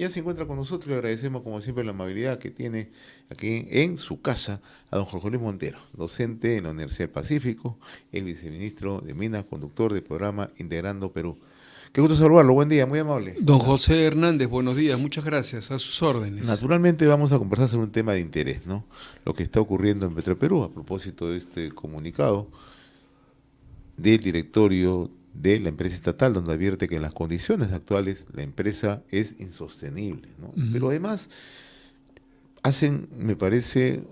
ya se encuentra con nosotros. Le agradecemos como siempre la amabilidad que tiene aquí en su casa a don Jorge Luis Montero, docente en la Universidad del Pacífico, es viceministro de Minas, conductor del programa Integrando Perú. Qué gusto saludarlo, buen día, muy amable. Don José Hernández, buenos días, muchas gracias, a sus órdenes. Naturalmente vamos a conversar sobre un tema de interés, ¿no? Lo que está ocurriendo en Petroperú a propósito de este comunicado del directorio de la empresa estatal, donde advierte que en las condiciones actuales la empresa es insostenible, ¿no? Pero además hacen, me parece,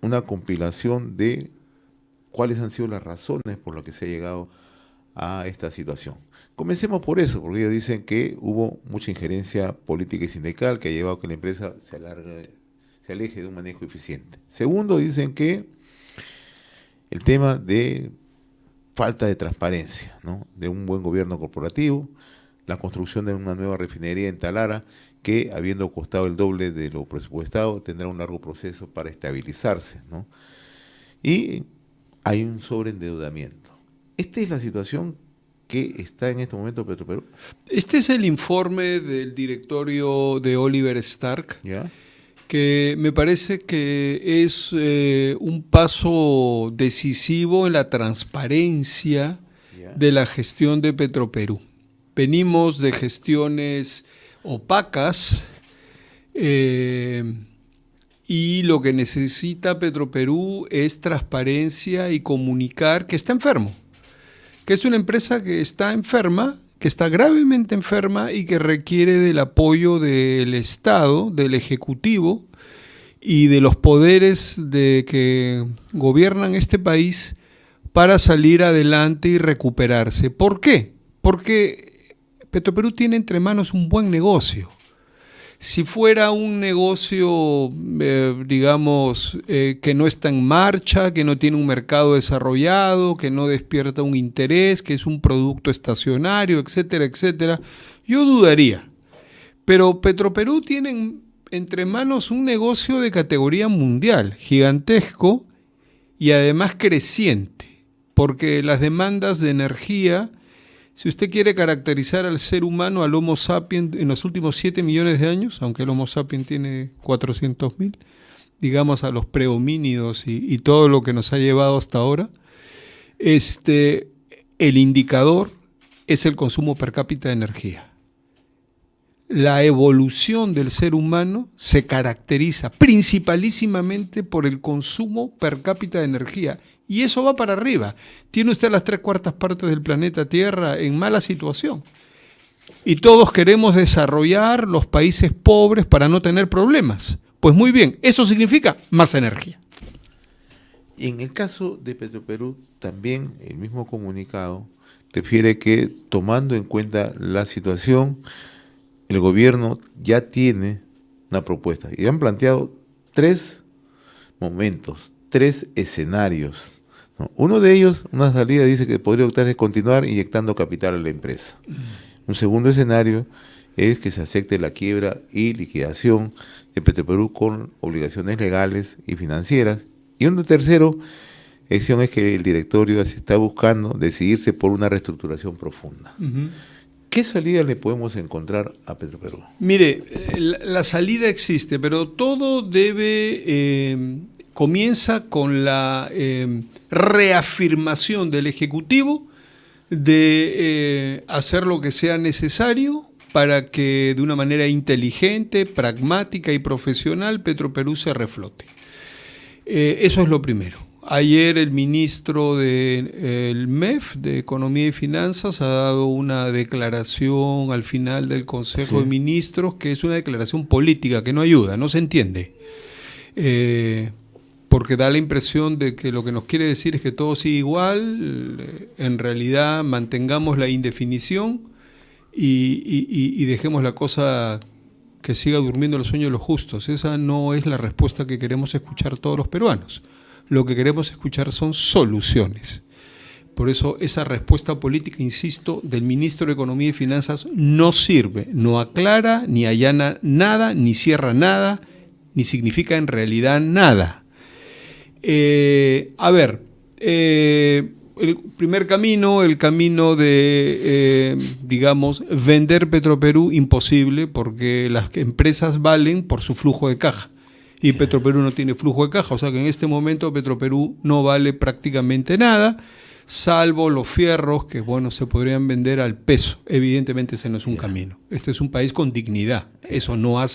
una compilación de cuáles han sido las razones por las que se ha llegado a esta situación. Comencemos por eso, porque ellos dicen que hubo mucha injerencia política y sindical que ha llevado a que la empresa se aleje de un manejo eficiente. Segundo, dicen que el tema de falta de transparencia, ¿no? De un buen gobierno corporativo, la construcción de una nueva refinería en Talara, que habiendo costado el doble de lo presupuestado, tendrá un largo proceso para estabilizarse, ¿no? Y hay un sobreendeudamiento. Esta es la situación que está en este momento Petroperú. Este es el informe del directorio de Oliver Stark, ¿Ya? que me parece que es un paso decisivo en la transparencia de la gestión de Petroperú. Venimos de gestiones opacas y lo que necesita Petroperú es transparencia y comunicar que está enfermo, que es una empresa que está enferma, que está gravemente enferma y que requiere del apoyo del Estado, del Ejecutivo y de los poderes que gobiernan este país para salir adelante y recuperarse. ¿Por qué? Porque Petroperú tiene entre manos un buen negocio. Si fuera un negocio, que no está en marcha, que no tiene un mercado desarrollado, que no despierta un interés, que es un producto estacionario, etcétera, etcétera, yo dudaría. Pero Petroperú tiene entre manos un negocio de categoría mundial, gigantesco y además creciente, porque las demandas de energía, si usted quiere caracterizar al ser humano, al Homo sapiens, en los últimos 7 millones de años, aunque el Homo sapiens tiene 400.000, digamos a los prehomínidos y todo lo que nos ha llevado hasta ahora, el indicador es el consumo per cápita de energía. La evolución del ser humano se caracteriza principalísimamente por el consumo per cápita de energía. Y eso va para arriba. Tiene usted las 3/4 partes del planeta Tierra en mala situación. Y todos queremos desarrollar los países pobres para no tener problemas. Pues muy bien, eso significa más energía. Y en el caso de Petroperú, también el mismo comunicado refiere que, tomando en cuenta la situación, el gobierno ya tiene una propuesta. Y han planteado 3 momentos, 3 escenarios, ¿no? Uno de ellos, una salida, dice que podría optar es continuar inyectando capital a la empresa. Un segundo escenario es que se acepte la quiebra y liquidación de Petroperú con obligaciones legales y financieras. Y un tercero opción es que el directorio se está buscando decidirse por una reestructuración profunda. ¿Qué salida le podemos encontrar a Petroperú? Mire, la salida existe, pero todo comienza con la reafirmación del Ejecutivo de hacer lo que sea necesario para que de una manera inteligente, pragmática y profesional Petroperú se reflote. Eso es lo primero. Ayer el ministro del MEF, de Economía y Finanzas, ha dado una declaración al final del Consejo de Ministros, que es una declaración política, que no ayuda, no se entiende. Porque da la impresión de que lo que nos quiere decir es que todo sigue igual, en realidad mantengamos la indefinición y dejemos la cosa que siga durmiendo el sueño de los justos. Esa no es la respuesta que queremos escuchar todos los peruanos. Lo que queremos escuchar son soluciones. Por eso esa respuesta política, insisto, del ministro de Economía y Finanzas no sirve, no aclara, ni allana nada, ni cierra nada, ni significa en realidad nada. el primer camino, el camino de, digamos, vender Petroperú, imposible, porque las empresas valen por su flujo de caja. Y Petroperú no tiene flujo de caja, o sea que en este momento Petroperú no vale prácticamente nada, salvo los fierros que, bueno, se podrían vender al peso. Evidentemente ese no es un camino. Este es un país con dignidad. Eso no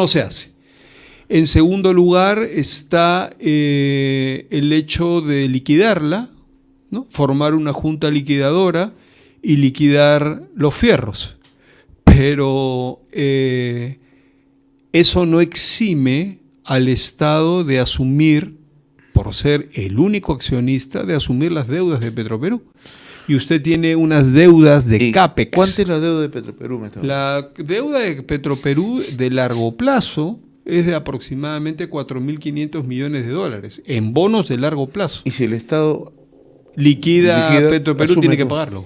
se hace. En segundo lugar está el hecho de liquidarla, ¿no? Formar una junta liquidadora y liquidar los fierros. Pero eso no exime al Estado de asumir, por ser el único accionista, de asumir las deudas de Petroperú. Y usted tiene unas deudas de CAPEX. ¿Cuánto es la deuda de Petroperú? La deuda de Petroperú de largo plazo es de aproximadamente 4.500 millones de dólares en bonos de largo plazo. ¿Y si el Estado liquida a Petroperú, tiene que todo? pagarlo?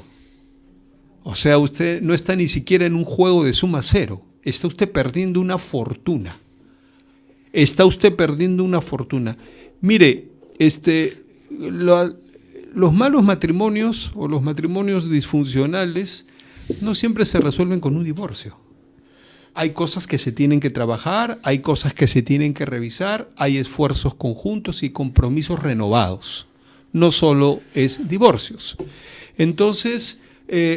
O sea, usted no está ni siquiera en un juego de suma cero. Está usted perdiendo una fortuna. Mire, los malos matrimonios o los matrimonios disfuncionales no siempre se resuelven con un divorcio. Hay cosas que se tienen que trabajar, hay cosas que se tienen que revisar, hay esfuerzos conjuntos y compromisos renovados. No solo es divorcios. Entonces,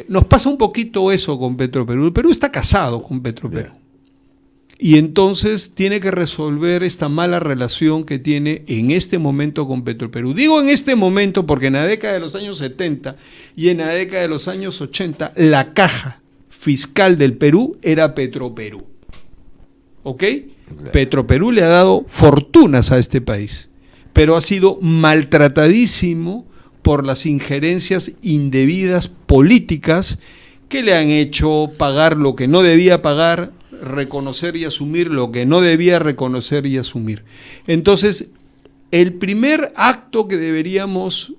nos pasa un poquito eso con Petroperú. El Perú está casado con Petroperú. Y entonces tiene que resolver esta mala relación que tiene en este momento con Petroperú. Digo en este momento porque en la década de los años 70 y en la década de los años 80 la caja fiscal del Perú era Petroperú. ¿Ok? Claro. Petroperú le ha dado fortunas a este país, pero ha sido maltratadísimo por las injerencias indebidas políticas que le han hecho pagar lo que no debía pagar, reconocer y asumir lo que no debía reconocer y asumir. Entonces, el primer acto que deberíamos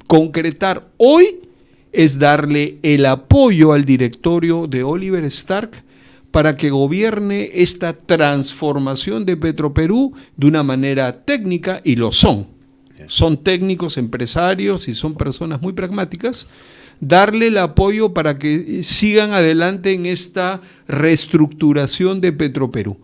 concretar hoy es darle el apoyo al directorio de Oliver Stark para que gobierne esta transformación de Petroperú de una manera técnica, y lo son. Son técnicos, empresarios y son personas muy pragmáticas. Darle el apoyo para que sigan adelante en esta reestructuración de Petroperú,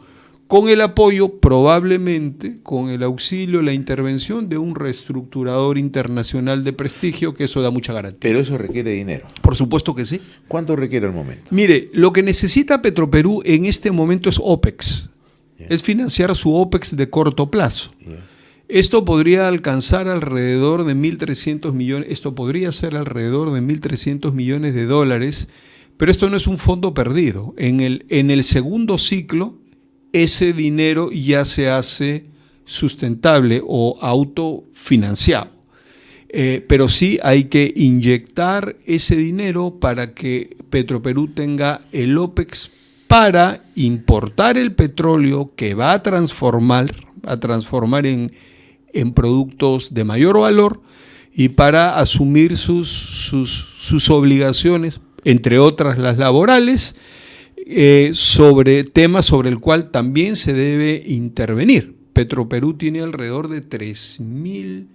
con el apoyo, probablemente, con el auxilio, la intervención de un reestructurador internacional de prestigio, que eso da mucha garantía. Pero eso requiere dinero. Por supuesto que sí. ¿Cuánto requiere al momento? Mire, lo que necesita Petroperú en este momento es OPEX, es financiar su OPEX de corto plazo. Esto podría alcanzar alrededor de 1.300 millones, esto podría ser alrededor de 1.300 millones de dólares, pero esto no es un fondo perdido. En el segundo ciclo, ese dinero ya se hace sustentable o autofinanciado. Pero sí hay que inyectar ese dinero para que Petroperú tenga el OPEX para importar el petróleo que va a transformar en productos de mayor valor y para asumir sus obligaciones, entre otras las laborales, sobre temas sobre el cual también se debe intervenir. Petroperú tiene alrededor de 3.000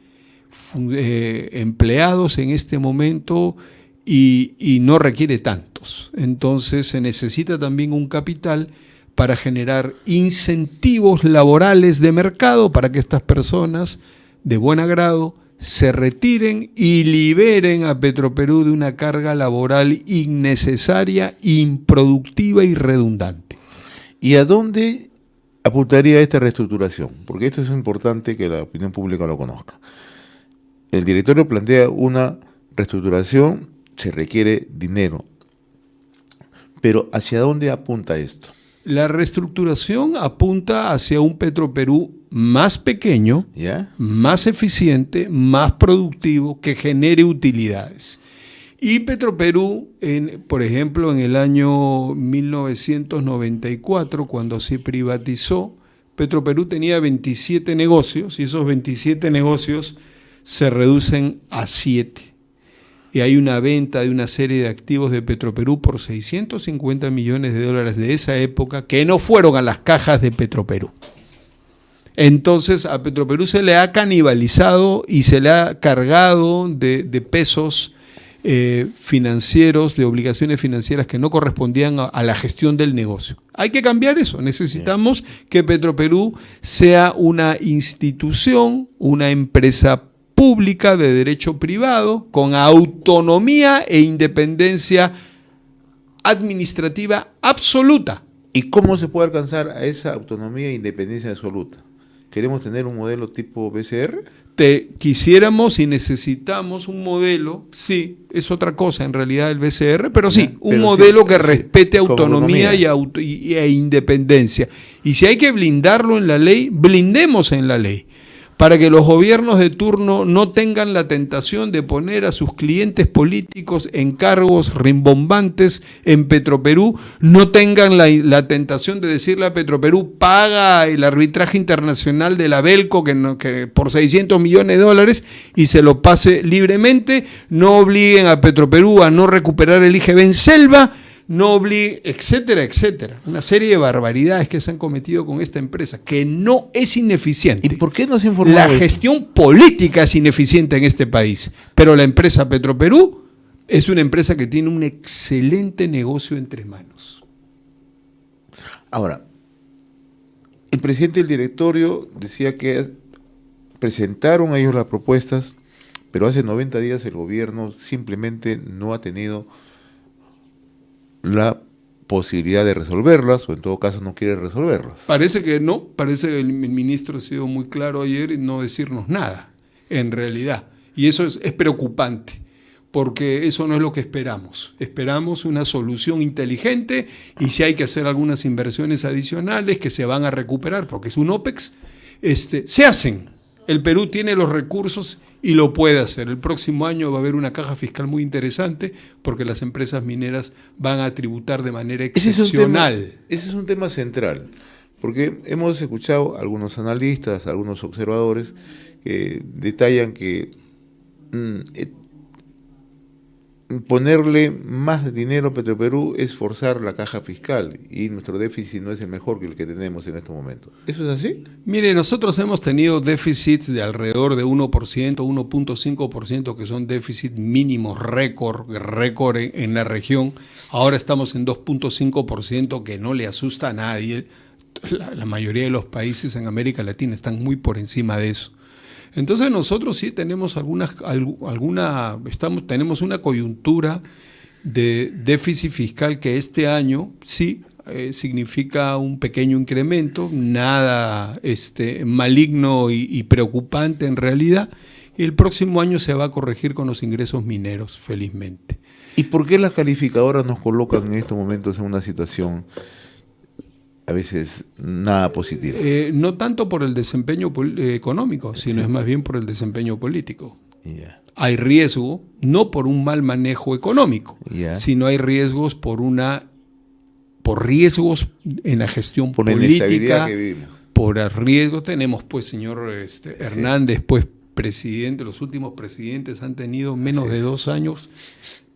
empleados en este momento y no requiere tantos. Entonces se necesita también un capital para generar incentivos laborales de mercado para que estas personas de buen agrado se retiren y liberen a Petroperú de una carga laboral innecesaria, improductiva y redundante. ¿Y a dónde apuntaría esta reestructuración? Porque esto es importante que la opinión pública lo conozca. El directorio plantea una reestructuración, se requiere dinero, pero ¿hacia dónde apunta esto? La reestructuración apunta hacia un Petroperú más pequeño, ¿ya?, más eficiente, más productivo, que genere utilidades. Y Petroperú, por ejemplo, en el año 1994, cuando se privatizó, Petroperú tenía 27 negocios y esos 27 negocios se reducen a 7. Y hay una venta de una serie de activos de Petroperú por 650 millones de dólares de esa época que no fueron a las cajas de Petroperú. Entonces a Petroperú se le ha canibalizado y se le ha cargado de pesos financieros, de obligaciones financieras que no correspondían a la gestión del negocio. Hay que cambiar eso. Necesitamos que Petroperú sea una institución, una empresa pública de derecho privado, con autonomía e independencia administrativa absoluta. ¿Y cómo se puede alcanzar a esa autonomía e independencia absoluta? ¿Queremos tener un modelo tipo BCR? Quisiéramos y necesitamos un modelo, sí, es otra cosa en realidad el BCR, pero sí, un modelo que respete autonomía e independencia. Y si hay que blindarlo en la ley, blindemos en la ley, para que los gobiernos de turno no tengan la tentación de poner a sus clientes políticos en cargos rimbombantes en Petroperú, no tengan la tentación de decirle a Petroperú, paga el arbitraje internacional de la Belco que por $600 millones y se lo pase libremente, no obliguen a Petroperú a no recuperar el IGB en Selva, no obligue, etcétera, etcétera. Una serie de barbaridades que se han cometido con esta empresa, que no es ineficiente. ¿Y por qué no se informó? La gestión política es ineficiente en este país, pero la empresa Petroperú es una empresa que tiene un excelente negocio entre manos. Ahora, el presidente del directorio decía que presentaron a ellos las propuestas, pero hace 90 días el gobierno simplemente no ha tenido la posibilidad de resolverlas, o en todo caso no quiere resolverlas. Parece que no, parece que el ministro ha sido muy claro ayer en no decirnos nada, en realidad. Y eso es preocupante, porque eso no es lo que esperamos. Esperamos una solución inteligente y si hay que hacer algunas inversiones adicionales que se van a recuperar, porque es un OPEX, se hacen. El Perú tiene los recursos y lo puede hacer. El próximo año va a haber una caja fiscal muy interesante porque las empresas mineras van a tributar de manera excepcional. Ese es un tema central, porque hemos escuchado a algunos analistas, a algunos observadores que detallan que ponerle más dinero a Petroperú es forzar la caja fiscal y nuestro déficit no es el mejor que el que tenemos en este momento. ¿Eso es así? Mire, nosotros hemos tenido déficits de alrededor de 1%, 1.5%, que son déficits mínimos récord en la región. Ahora estamos en 2.5%, que no le asusta a nadie. La mayoría de los países en América Latina están muy por encima de eso. Entonces nosotros sí tenemos tenemos una coyuntura de déficit fiscal que este año sí significa un pequeño incremento, nada maligno y preocupante en realidad, y el próximo año se va a corregir con los ingresos mineros, felizmente. ¿Y por qué las calificadoras nos colocan en estos momentos en una situación a veces nada positiva? No tanto por el desempeño económico, sino es más bien por el desempeño político. Yeah. Hay riesgo, no por un mal manejo económico, sino hay riesgos por riesgos en la gestión por política. La inestabilidad que vivimos. Por riesgos tenemos, pues, señor Hernández, pues, presidente, los últimos presidentes han tenido menos de 2 años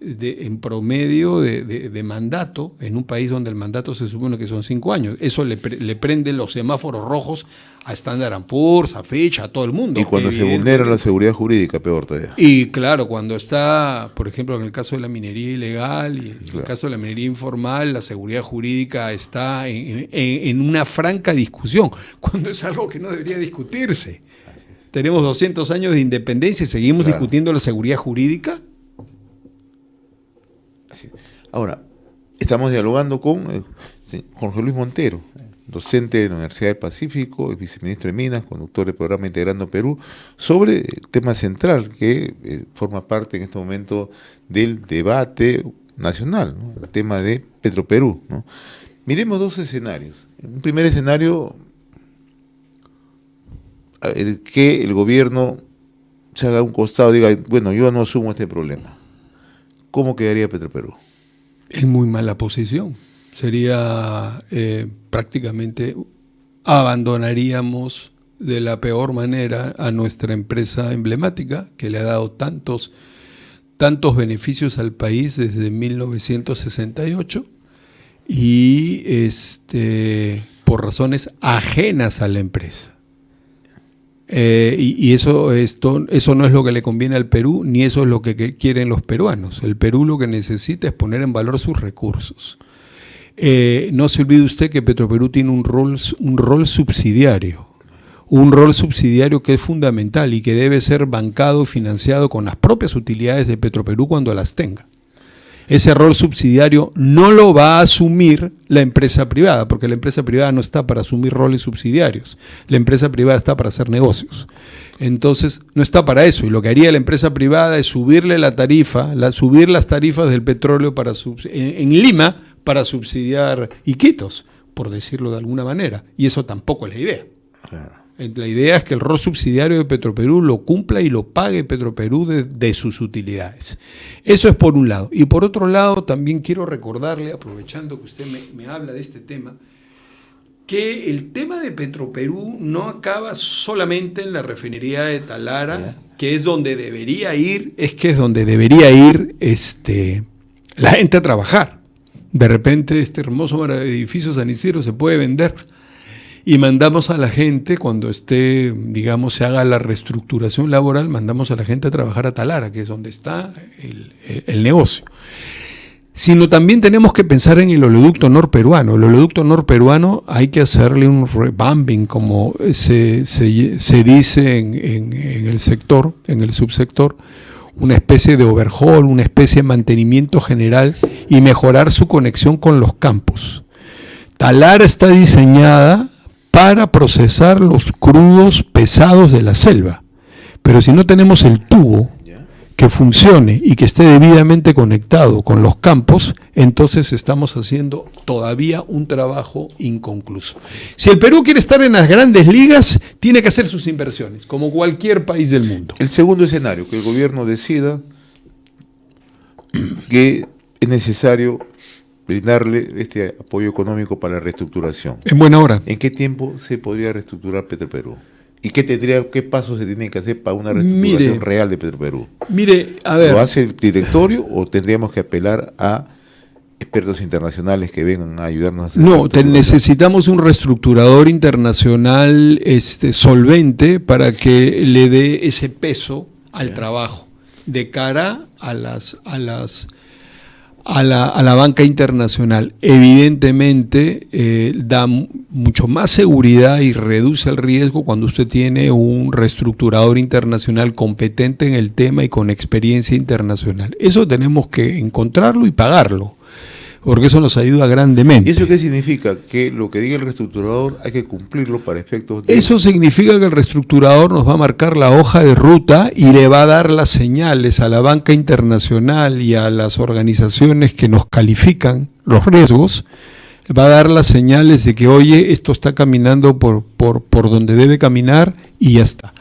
en promedio de mandato, en un país donde el mandato se supone que son 5 años. Eso le prende los semáforos rojos a Standard & Poor's, a Fitch, a todo el mundo. Y cuando se vulnera la seguridad jurídica, peor todavía. Y claro, cuando está, por ejemplo, en el caso de la minería ilegal y en el caso de la minería informal, la seguridad jurídica está en una franca discusión, cuando es algo que no debería discutirse. Tenemos 200 años de independencia y seguimos discutiendo la seguridad jurídica. Ahora, estamos dialogando con Jorge Luis Montero, docente de la Universidad del Pacífico, viceministro de Minas, conductor del programa Integrando Perú, sobre el tema central que forma parte en este momento del debate nacional, ¿no? El tema de Petroperú, ¿no? Miremos 2 escenarios. Un primer escenario, que el gobierno se haga a un costado y diga, bueno, yo no asumo este problema. ¿Cómo quedaría Petroperú? En muy mala posición. Sería prácticamente abandonaríamos de la peor manera a nuestra empresa emblemática que le ha dado tantos beneficios al país desde 1968 y por razones ajenas a la empresa. Y eso no es lo que le conviene al Perú, ni eso es lo que quieren los peruanos. El Perú lo que necesita es poner en valor sus recursos. No se olvide usted que Petroperú tiene un rol subsidiario. Un rol subsidiario que es fundamental y que debe ser bancado, financiado con las propias utilidades de Petroperú cuando las tenga. Ese rol subsidiario no lo va a asumir la empresa privada, porque la empresa privada no está para asumir roles subsidiarios. La empresa privada está para hacer negocios. Entonces, no está para eso. Y lo que haría la empresa privada es subirle la tarifa, subir las tarifas del petróleo en Lima para subsidiar Iquitos, por decirlo de alguna manera. Y eso tampoco es la idea. Claro. La idea es que el rol subsidiario de Petroperú lo cumpla y lo pague Petroperú de sus utilidades. Eso es por un lado. Y por otro lado, también quiero recordarle, aprovechando que usted me habla de este tema, que el tema de Petroperú no acaba solamente en la refinería de Talara, que es donde debería ir, la gente a trabajar. De repente este hermoso edificio San Isidro se puede vender. Y mandamos a la gente, cuando se haga la reestructuración laboral, mandamos a la gente a trabajar a Talara, que es donde está el negocio. Sino también tenemos que pensar en el oleoducto norperuano. El oleoducto norperuano hay que hacerle un revamping, como se dice en el sector, en el subsector, una especie de overhaul, una especie de mantenimiento general y mejorar su conexión con los campos. Talara está diseñada para procesar los crudos pesados de la selva. Pero si no tenemos el tubo que funcione y que esté debidamente conectado con los campos, entonces estamos haciendo todavía un trabajo inconcluso. Si el Perú quiere estar en las grandes ligas, tiene que hacer sus inversiones, como cualquier país del mundo. El segundo escenario, que el gobierno decida que es necesario brindarle este apoyo económico para la reestructuración. En buena hora. ¿En qué tiempo se podría reestructurar Petroperú? ¿Y qué pasos se tienen que hacer para una reestructuración real de Petroperú? Mire, a ver. ¿Lo hace el directorio o tendríamos que apelar a expertos internacionales que vengan a ayudarnos a hacer? No, necesitamos un reestructurador internacional solvente para que le dé ese peso al trabajo de cara a la banca internacional. Evidentemente da mucho más seguridad y reduce el riesgo cuando usted tiene un reestructurador internacional competente en el tema y con experiencia internacional. Eso tenemos que encontrarlo y pagarlo, porque eso nos ayuda grandemente. ¿Y eso qué significa? Que lo que diga el reestructurador hay que cumplirlo para efectos de... Eso significa que el reestructurador nos va a marcar la hoja de ruta y le va a dar las señales a la banca internacional y a las organizaciones que nos califican los riesgos, va a dar las señales de que, oye, esto está caminando por donde debe caminar y ya está.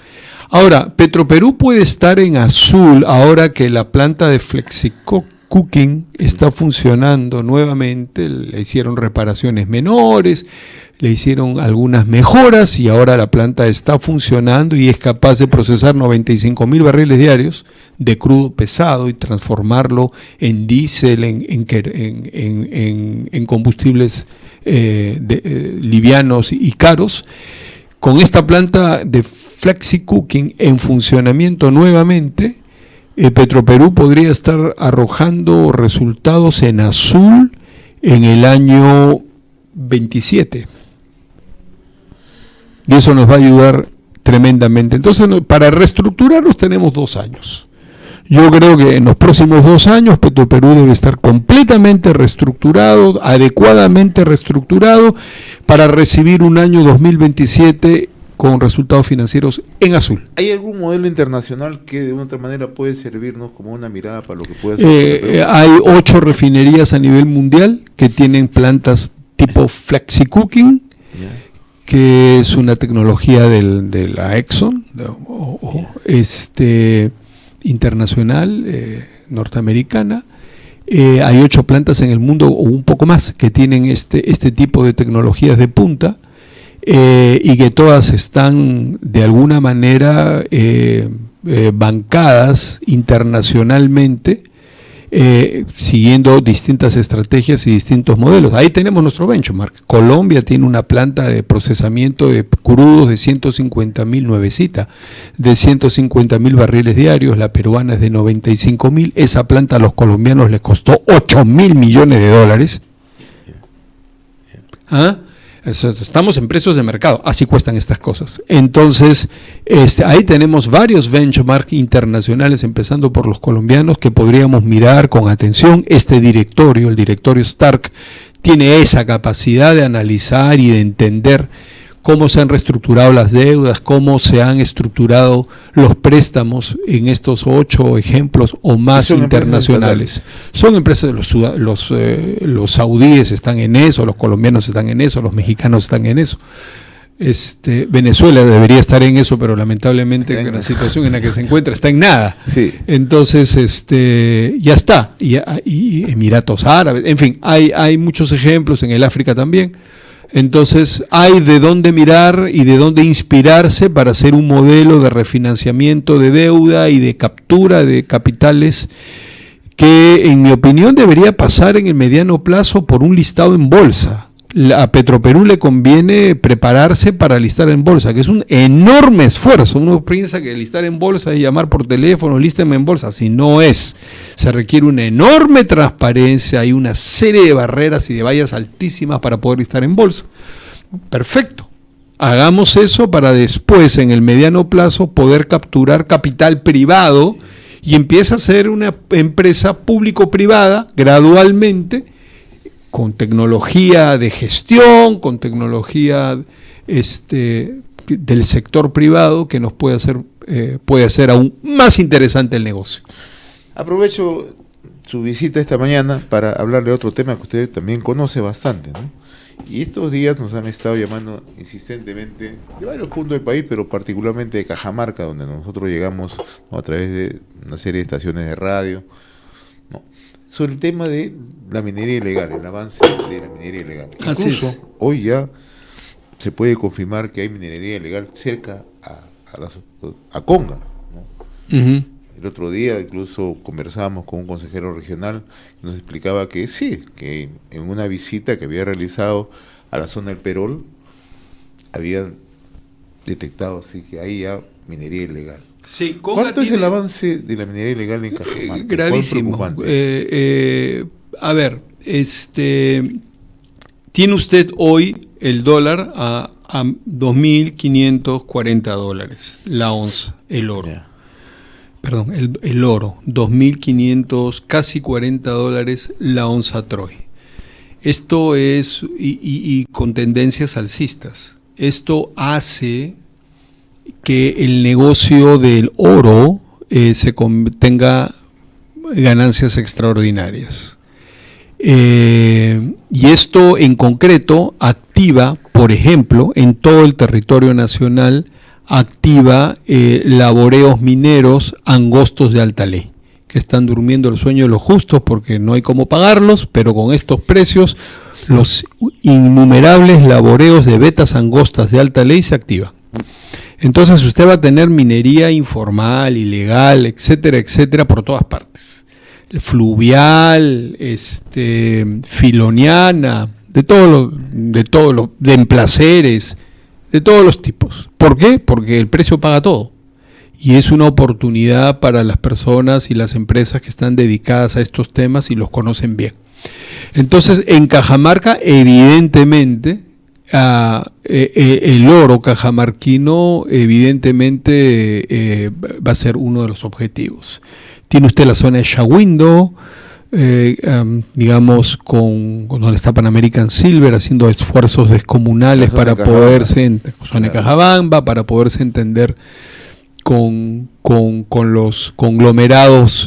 Ahora, Petroperú puede estar en azul ahora que la planta de Flexicooking está funcionando nuevamente, le hicieron reparaciones menores, le hicieron algunas mejoras y ahora la planta está funcionando y es capaz de procesar 95.000 barriles diarios de crudo pesado y transformarlo en diésel, en combustibles livianos y caros. Con esta planta de Flexicooking en funcionamiento nuevamente, Petroperú podría estar arrojando resultados en azul en el año 27. Y eso nos va a ayudar tremendamente. Entonces, para reestructurarnos tenemos 2 años. Yo creo que en los próximos 2 años Petroperú debe estar completamente reestructurado, adecuadamente reestructurado, para recibir un año 2027 con resultados financieros en azul. ¿Hay algún modelo internacional que de una otra manera puede servirnos como una mirada para lo que puede hacer? Hay 8 refinerías a nivel mundial que tienen plantas tipo Flexicooking, que es una tecnología de la Exxon, internacional, norteamericana. Hay 8 plantas en el mundo, o un poco más, que tienen este tipo de tecnologías de punta, y que todas están de alguna manera bancadas internacionalmente siguiendo distintas estrategias y distintos modelos. Ahí tenemos nuestro benchmark. Colombia tiene una planta de procesamiento de crudos de 150.000 nuevecita, de 150.000 barriles diarios. La peruana es de 95.000. Esa planta a los colombianos les costó 8.000 millones de dólares. ¿Ah? Estamos en precios de mercado, así cuestan estas cosas. Entonces, ahí tenemos varios benchmarks internacionales, empezando por los colombianos, que podríamos mirar con atención. Este directorio, el directorio Stark, tiene esa capacidad de analizar y de entender cómo se han reestructurado las deudas, cómo se han estructurado los préstamos en estos 8 ejemplos o más internacionales. Son empresas, los saudíes están en eso, los colombianos están en eso, los mexicanos están en eso. Venezuela debería estar en eso, pero lamentablemente la situación en la que se encuentra está en nada. Sí. Entonces, ya está. Y Emiratos Árabes, en fin, hay muchos ejemplos, en el África también. Entonces hay de dónde mirar y de dónde inspirarse para hacer un modelo de refinanciamiento de deuda y de captura de capitales que, en mi opinión, debería pasar en el mediano plazo por un listado en bolsa. A Petroperú le conviene prepararse para listar en bolsa, que es un enorme esfuerzo. Uno piensa que listar en bolsa es llamar por teléfono, lísteme en bolsa. Así no es. Se requiere una enorme transparencia, hay una serie de barreras y de vallas altísimas para poder listar en bolsa. Perfecto. Hagamos eso para después, en el mediano plazo, poder capturar capital privado y empieza a ser una empresa público-privada gradualmente, con tecnología de gestión, con tecnología del sector privado, que nos puede hacer aún más interesante el negocio. Aprovecho su visita esta mañana para hablar de otro tema que usted también conoce bastante, ¿no? Y estos días nos han estado llamando insistentemente de varios puntos del país, pero particularmente de Cajamarca, donde nosotros llegamos, ¿no?, a través de una serie de estaciones de radio, ¿no?, sobre el tema de la minería ilegal, el avance de la minería ilegal. Incluso hoy ya se puede confirmar que hay minería ilegal cerca a Conga, ¿no? Uh-huh. El otro día incluso conversábamos con un consejero regional que nos explicaba que sí, que en una visita que había realizado a la zona del Perol habían detectado así que hay ya minería ilegal. Sí, ¿cuánto es el avance de la minería ilegal en Cajamarca? Gravísimo. A ver, tiene usted hoy el dólar a 2.540 dólares la onza, el oro. Yeah. Perdón, el oro, 2.500, casi 40 dólares la onza Troy. Esto es, y con tendencias alcistas. Esto hace que el negocio del oro tenga ganancias extraordinarias. Y esto en concreto activa, por ejemplo, en todo el territorio nacional, activa laboreos mineros angostos de alta ley, que están durmiendo el sueño de los justos porque no hay cómo pagarlos, pero con estos precios los innumerables laboreos de vetas angostas de alta ley se activan. Entonces usted va a tener minería informal, ilegal, etcétera, etcétera, por todas partes. Fluvial, filoniana, de emplaceres, de todos los tipos. ¿Por qué? Porque el precio paga todo. Y es una oportunidad para las personas y las empresas que están dedicadas a estos temas y los conocen bien. Entonces, en Cajamarca, evidentemente, el oro cajamarquino evidentemente va a ser uno de los objetivos. Tiene usted la zona de Shahuindo, digamos, con donde está Pan American Silver haciendo esfuerzos descomunales para poderse, zona de Cajabamba, para poderse entender con los conglomerados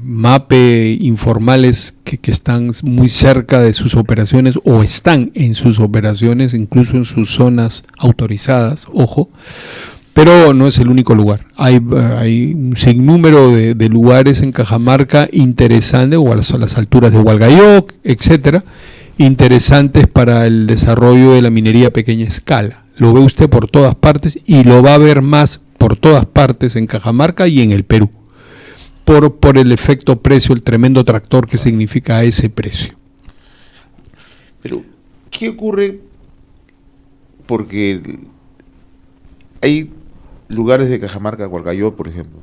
MAPE informales que están muy cerca de sus operaciones o están en sus operaciones, incluso en sus zonas autorizadas, ojo, pero no es el único lugar. Hay un sinnúmero de lugares en Cajamarca interesantes, o a las alturas de Hualgayoc, etcétera, interesantes para el desarrollo de la minería a pequeña escala. Lo ve usted por todas partes y lo va a ver más por todas partes en Cajamarca y en el Perú. por el efecto precio, el tremendo tractor que significa ese precio. Pero, ¿qué ocurre? Porque hay lugares de Cajamarca, Hualgayoc, por ejemplo,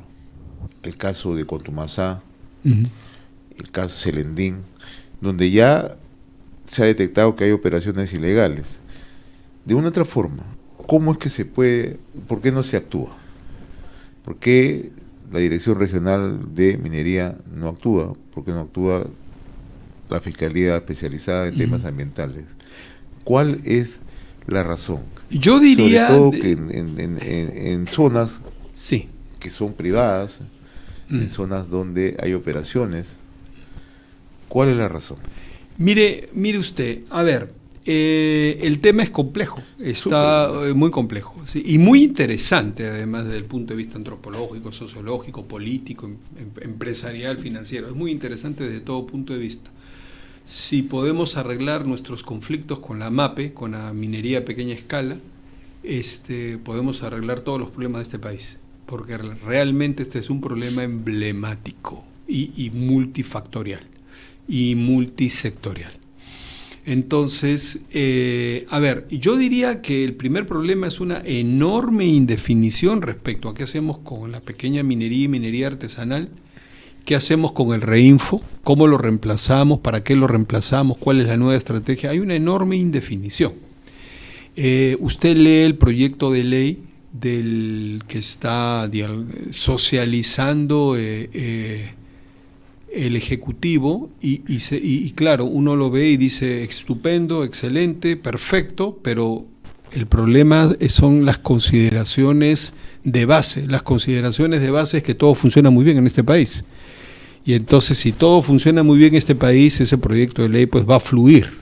el caso de Contumasá, el caso Celendín, donde ya se ha detectado que hay operaciones ilegales. De una u otra forma, ¿cómo es que se puede, por qué no se actúa? ¿Por qué la Dirección Regional de Minería no actúa? ¿Por qué no actúa la Fiscalía Especializada en temas ambientales? ¿Cuál es la razón? Yo diría... Sobre todo que en zonas sí, que son privadas, en zonas donde hay operaciones, ¿cuál es la razón? Mire usted, a ver, el tema es complejo, está muy complejo, ¿sí? Y muy interesante además desde el punto de vista antropológico, sociológico, político, empresarial, financiero. Es muy interesante desde todo punto de vista. Si podemos arreglar nuestros conflictos con la MAPE, con la minería a pequeña escala, podemos arreglar todos los problemas de este país, porque realmente este es un problema emblemático y multifactorial y multisectorial. Entonces, a ver, yo diría que el primer problema es una enorme indefinición respecto a qué hacemos con la pequeña minería y minería artesanal, qué hacemos con el Reinfo, cómo lo reemplazamos, para qué lo reemplazamos, cuál es la nueva estrategia. Hay una enorme indefinición. Usted lee el proyecto de ley del que está socializando el Ejecutivo y claro, uno lo ve y dice estupendo, excelente, perfecto, pero el problema son las consideraciones de base. Las consideraciones de base es que todo funciona muy bien en este país. Y entonces, si todo funciona muy bien en este país, ese proyecto de ley pues va a fluir.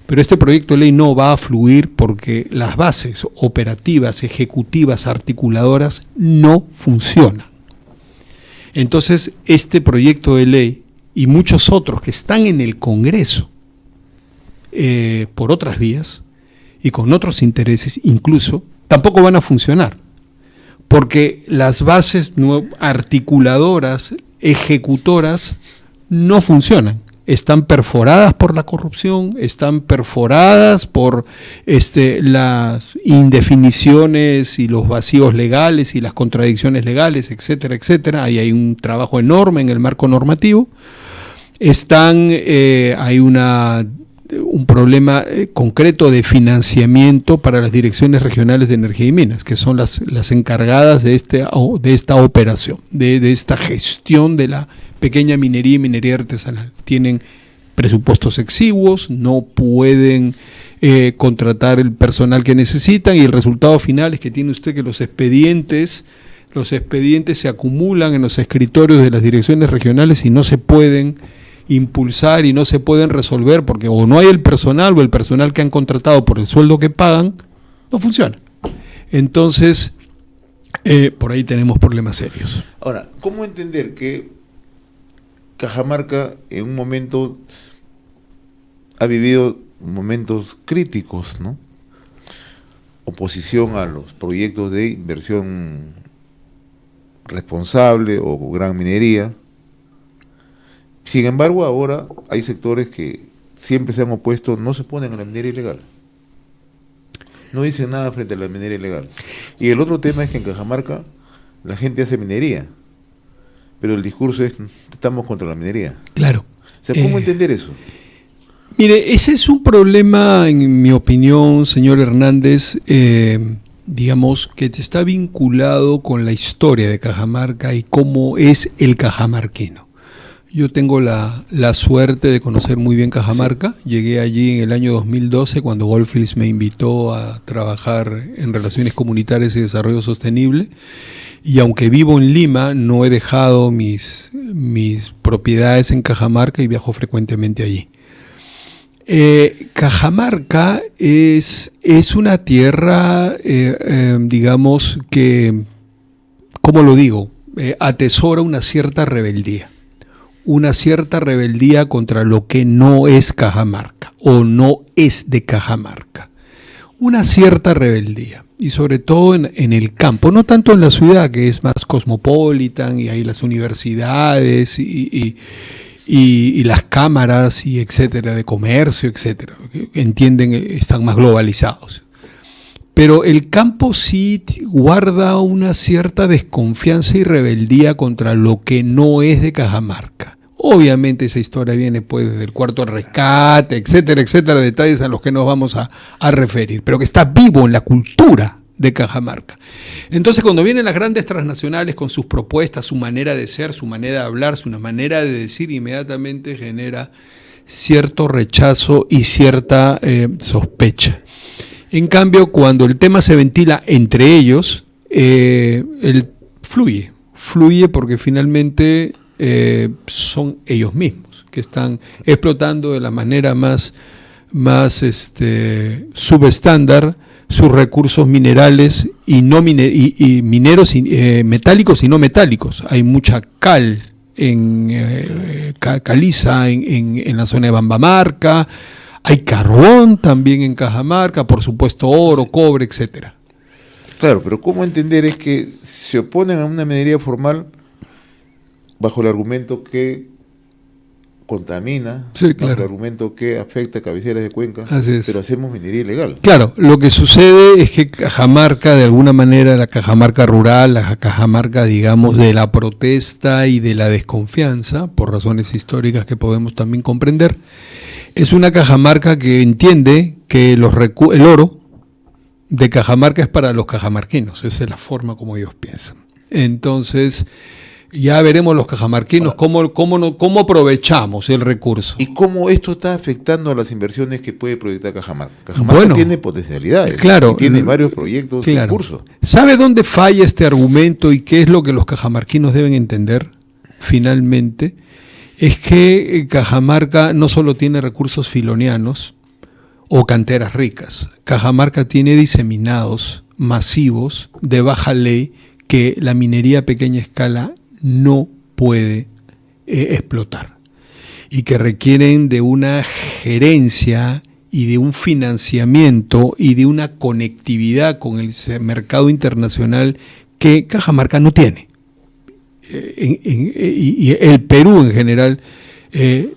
Pero este proyecto de ley no va a fluir porque las bases operativas, ejecutivas, articuladoras no funcionan. Entonces, este proyecto de ley y muchos otros que están en el Congreso por otras vías y con otros intereses incluso, tampoco van a funcionar. Porque las bases articuladoras, ejecutoras, no funcionan. Están perforadas por la corrupción, están perforadas por las indefiniciones y los vacíos legales y las contradicciones legales, etcétera, etcétera. Ahí hay un trabajo enorme en el marco normativo. Hay un problema concreto de financiamiento para las direcciones regionales de energía y minas, que son las encargadas de esta operación, de esta gestión de la pequeña minería y minería artesanal. Tienen presupuestos exiguos, no pueden contratar el personal que necesitan y el resultado final es que tiene usted que los expedientes se acumulan en los escritorios de las direcciones regionales y no se pueden impulsar y no se pueden resolver porque o no hay el personal o el personal que han contratado por el sueldo que pagan no funciona. Entonces, por ahí tenemos problemas serios. Ahora, ¿cómo entender que Cajamarca en un momento ha vivido momentos críticos, ¿no? Oposición a los proyectos de inversión responsable o gran minería. Sin embargo, ahora hay sectores que siempre se han opuesto, no se ponen a la minería ilegal. No dicen nada frente a la minería ilegal. Y el otro tema es que en Cajamarca la gente hace minería, pero el discurso es, estamos contra la minería. Claro. O sea, ¿cómo entender eso? Mire, ese es un problema, en mi opinión, señor Hernández, digamos, que está vinculado con la historia de Cajamarca y cómo es el cajamarquino. Yo tengo la suerte de conocer muy bien Cajamarca. Sí. Llegué allí en el año 2012 cuando Goldfields me invitó a trabajar en relaciones comunitarias y desarrollo sostenible. Y aunque vivo en Lima, no he dejado mis propiedades en Cajamarca y viajo frecuentemente allí. Cajamarca es una tierra, digamos que, ¿cómo lo digo? Atesora una cierta rebeldía contra lo que no es Cajamarca o no es de Cajamarca. Una cierta rebeldía. y sobre todo en el campo, no tanto en la ciudad, que es más cosmopolitan y hay las universidades y las cámaras y etcétera, de comercio, etcétera, que entienden, están más globalizados. Pero el campo sí guarda una cierta desconfianza y rebeldía contra lo que no es de Cajamarca. Obviamente esa historia viene pues desde el cuarto rescate, etcétera, etcétera, detalles a los que nos vamos a referir, pero que está vivo en la cultura de Cajamarca. Entonces cuando vienen las grandes transnacionales con sus propuestas, su manera de ser, su manera de hablar, su manera de decir, inmediatamente genera cierto rechazo y cierta sospecha. En cambio, cuando el tema se ventila entre ellos, fluye porque finalmente son ellos mismos que están explotando de la manera más subestándar sus recursos minerales y mineros metálicos y no metálicos. Hay mucha cal caliza en la zona de Bambamarca, hay carbón también en Cajamarca, por supuesto oro, cobre, etcétera. Claro, pero ¿cómo entender es que se oponen a una minería formal bajo el argumento que contamina, sí, claro, bajo el argumento que afecta a cabeceras de cuenca, pero hacemos minería ilegal? Claro, lo que sucede es que Cajamarca, de alguna manera, la Cajamarca rural, la Cajamarca, digamos, de la protesta y de la desconfianza, por razones históricas que podemos también comprender, es una Cajamarca que entiende que el oro de Cajamarca es para los cajamarquinos, esa es la forma como ellos piensan. Entonces, ya veremos los cajamarquinos cómo aprovechamos el recurso. ¿Y cómo esto está afectando a las inversiones que puede proyectar Cajamarca? Cajamarca tiene potencialidades, claro, tiene varios proyectos en curso. ¿Sabe dónde falla este argumento y qué es lo que los cajamarquinos deben entender finalmente? Es que Cajamarca no solo tiene recursos filonianos o canteras ricas. Cajamarca tiene diseminados masivos de baja ley que la minería a pequeña escala no puede explotar y que requieren de una gerencia y de un financiamiento y de una conectividad con el mercado internacional que Cajamarca no tiene. Y el Perú en general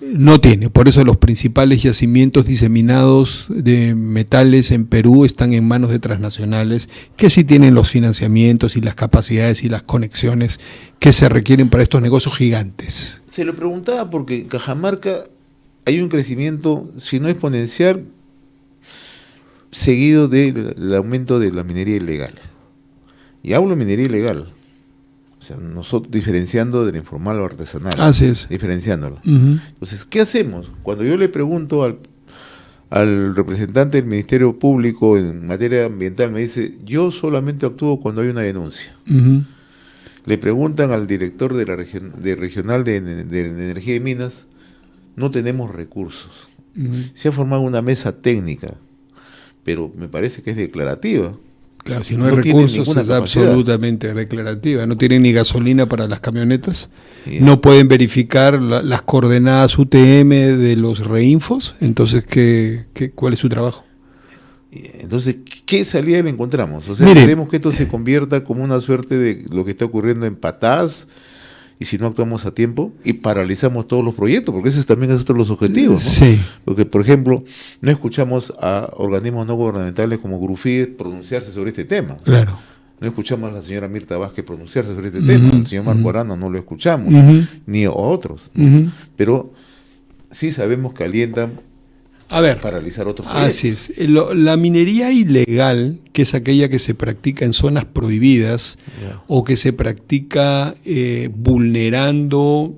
no tiene. Por eso los principales yacimientos diseminados de metales en Perú están en manos de transnacionales que sí tienen los financiamientos y las capacidades y las conexiones que se requieren para estos negocios gigantes. Se lo preguntaba porque en Cajamarca hay un crecimiento, si no exponencial, seguido del aumento de la minería ilegal. Y hablo de minería ilegal. O sea, nosotros diferenciando de la informal o artesanal. Así es. Diferenciándolo. Uh-huh. Entonces, ¿qué hacemos? Cuando yo le pregunto al representante del Ministerio Público en materia ambiental, me dice, yo solamente actúo cuando hay una denuncia. Uh-huh. Le preguntan al director de la regional de energía y minas, no tenemos recursos. Uh-huh. Se ha formado una mesa técnica, pero me parece que es declarativa. Claro, si no hay recursos es absolutamente declarativa. No tienen ni gasolina para las camionetas, no pueden verificar las coordenadas UTM de los reinfos, entonces ¿cuál es su trabajo? Entonces, ¿qué salida le encontramos? O sea, queremos que esto se convierta como una suerte de lo que está ocurriendo en Patás, y si no actuamos a tiempo, y paralizamos todos los proyectos, porque ese también es otro de los objetivos, ¿no? Sí. Porque, por ejemplo, no escuchamos a organismos no gubernamentales como Grufides pronunciarse sobre este tema. Claro. No escuchamos a la señora Mirta Vázquez pronunciarse sobre este tema, al señor Marco Arana no lo escuchamos, ni a otros, ¿no? Pero sí sabemos que alientan paralizar otros proyectos. Así es. La minería ilegal, que es aquella que se practica en zonas prohibidas o que se practica vulnerando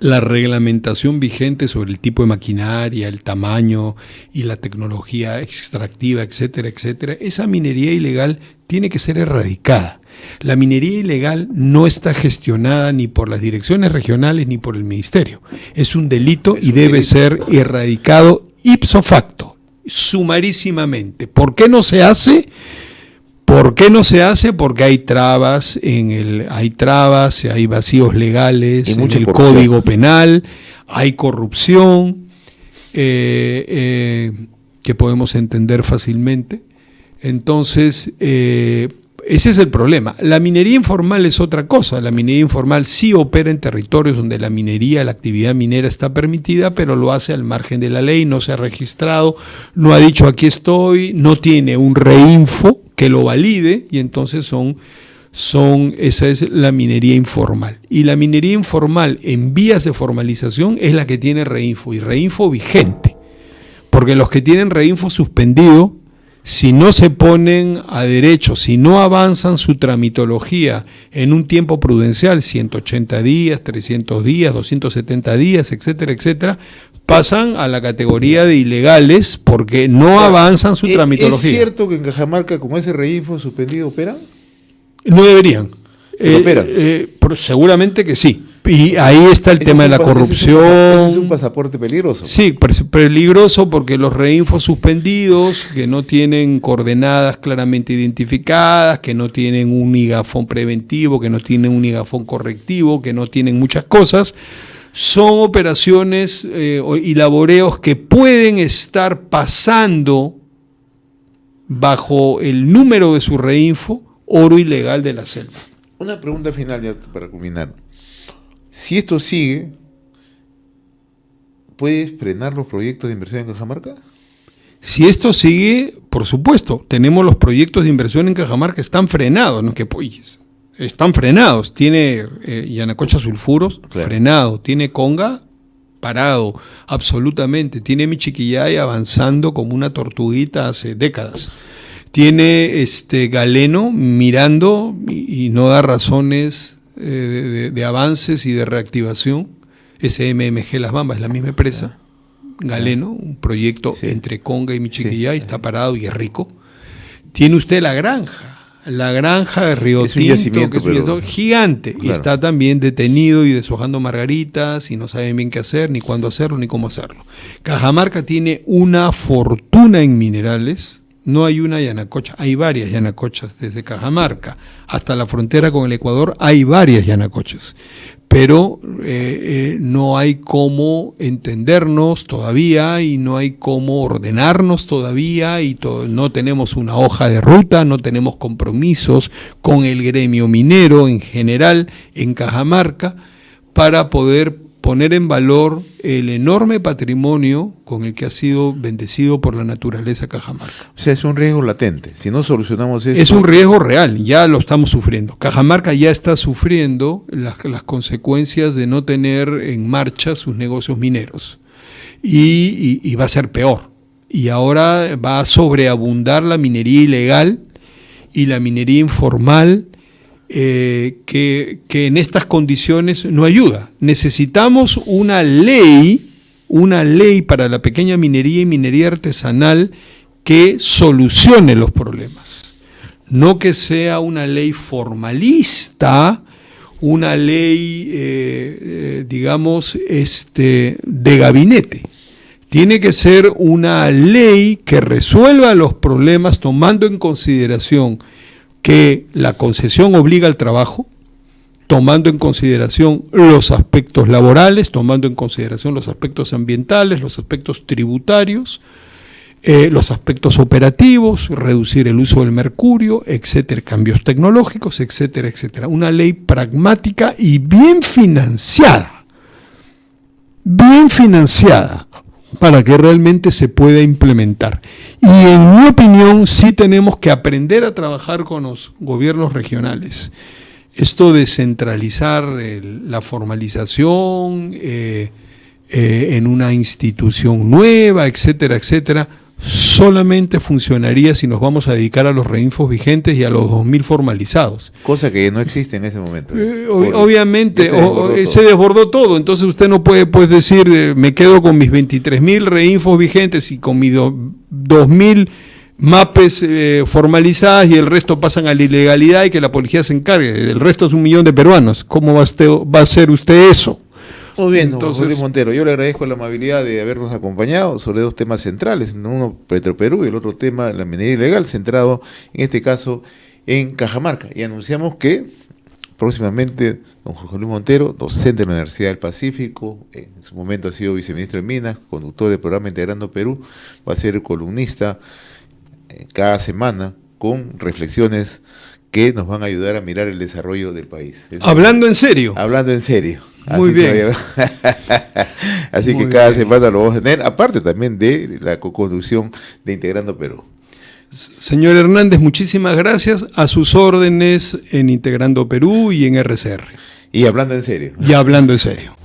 la reglamentación vigente sobre el tipo de maquinaria, el tamaño y la tecnología extractiva, etcétera, etcétera, esa minería ilegal tiene que ser erradicada. La minería ilegal no está gestionada ni por las direcciones regionales ni por el ministerio. Es un delito y debe ser erradicado ipso facto, sumarísimamente. ¿Por qué no se hace? Porque hay trabas hay vacíos legales en el Código Penal, hay corrupción, que que podemos entender fácilmente. Entonces, ese es el problema. La minería informal es otra cosa. La minería informal sí opera en territorios donde la minería, la actividad minera está permitida, pero lo hace al margen de la ley, no se ha registrado, no ha dicho aquí estoy, no tiene un reinfo que lo valide, y entonces esa es la minería informal. Y la minería informal en vías de formalización es la que tiene reinfo, y reinfo vigente. Porque los que tienen reinfo suspendido, si no se ponen a derecho, si no avanzan su tramitología en un tiempo prudencial, 180 días, 300 días, 270 días, etcétera, etcétera, pasan a la categoría de ilegales porque no avanzan su tramitología. ¿Es cierto que en Cajamarca con ese reinfo suspendido operan? No deberían. Seguramente que sí. Y ahí está el tema de la corrupción. Ese es un pasaporte peligroso. Sí, peligroso porque los reinfos suspendidos, que no tienen coordenadas claramente identificadas, que no tienen un igafón preventivo, que no tienen un igafón correctivo, que no tienen muchas cosas, son operaciones y laboreos que pueden estar pasando bajo el número de su reinfo oro ilegal de la selva. Una pregunta final ya para culminar. Si esto sigue, ¿puedes frenar los proyectos de inversión en Cajamarca? Si esto sigue, por supuesto, tenemos los proyectos de inversión en Cajamarca, están frenados, ¿no? Están frenados. Tiene Yanacocha Sulfuros, claro, frenado. Tiene Conga, parado, absolutamente. Tiene Michiquillay avanzando como una tortuguita hace décadas. Tiene Galeno mirando y no da razones de avances y de reactivación. SMMG Las Bambas es la misma empresa. Galeno, un proyecto entre Conga y Michiquillay, está parado y es rico. Tiene usted la granja de Río Tinto, que es gigante, claro, y está también detenido y deshojando margaritas y no saben bien qué hacer, ni cuándo hacerlo, ni cómo hacerlo. Cajamarca tiene una fortuna en minerales. No hay una Yanacocha, hay varias Yanacochas desde Cajamarca hasta la frontera con el Ecuador, hay varias Yanacochas, pero no hay cómo entendernos todavía y no hay cómo ordenarnos todavía y no tenemos una hoja de ruta, no tenemos compromisos con el gremio minero en general en Cajamarca para poder poner en valor el enorme patrimonio con el que ha sido bendecido por la naturaleza Cajamarca. O sea, es un riesgo latente. Si no solucionamos eso... Es un riesgo real, ya lo estamos sufriendo. Cajamarca ya está sufriendo las consecuencias de no tener en marcha sus negocios mineros. Y va a ser peor. Y ahora va a sobreabundar la minería ilegal y la minería informal, que en estas condiciones no ayuda. Necesitamos una ley para la pequeña minería y minería artesanal que solucione los problemas. No que sea una ley formalista, una ley, de gabinete. Tiene que ser una ley que resuelva los problemas tomando en consideración que la concesión obliga al trabajo, tomando en consideración los aspectos laborales, tomando en consideración los aspectos ambientales, los aspectos tributarios, los aspectos operativos, reducir el uso del mercurio, etcétera, cambios tecnológicos, etcétera, etcétera. Una ley pragmática y bien financiada para que realmente se pueda implementar. Y en mi opinión sí tenemos que aprender a trabajar con los gobiernos regionales. Esto de centralizar la formalización en una institución nueva, etcétera, etcétera, solamente funcionaría si nos vamos a dedicar a los reinfos vigentes y a los 2.000 formalizados. Cosa que no existe en ese momento. Obviamente, se desbordó todo. Entonces usted no puede decir, me quedo con mis 23.000 reinfos vigentes y con mis 2.000 MAPES formalizadas y el resto pasan a la ilegalidad y que la policía se encargue. El resto es 1 millón de peruanos. ¿Cómo va a hacer usted eso? Muy bien, José Luis Montero, yo le agradezco la amabilidad de habernos acompañado sobre 2 temas centrales, uno Petroperú y el otro tema la minería ilegal, centrado en este caso en Cajamarca. Y anunciamos que próximamente don Jorge Luis Montero, docente de la Universidad del Pacífico, en su momento ha sido viceministro de Minas, conductor del programa Integrando Perú, va a ser columnista cada semana con reflexiones que nos van a ayudar a mirar el desarrollo del país. Hablando en serio. Hablando en serio. Muy bien. Así Muy que cada bien. semana lo vamos a tener, aparte también de la co-conducción de Integrando Perú. Señor Hernández, muchísimas gracias. A sus órdenes en Integrando Perú y en RCR. Y hablando en serio. Y hablando en serio.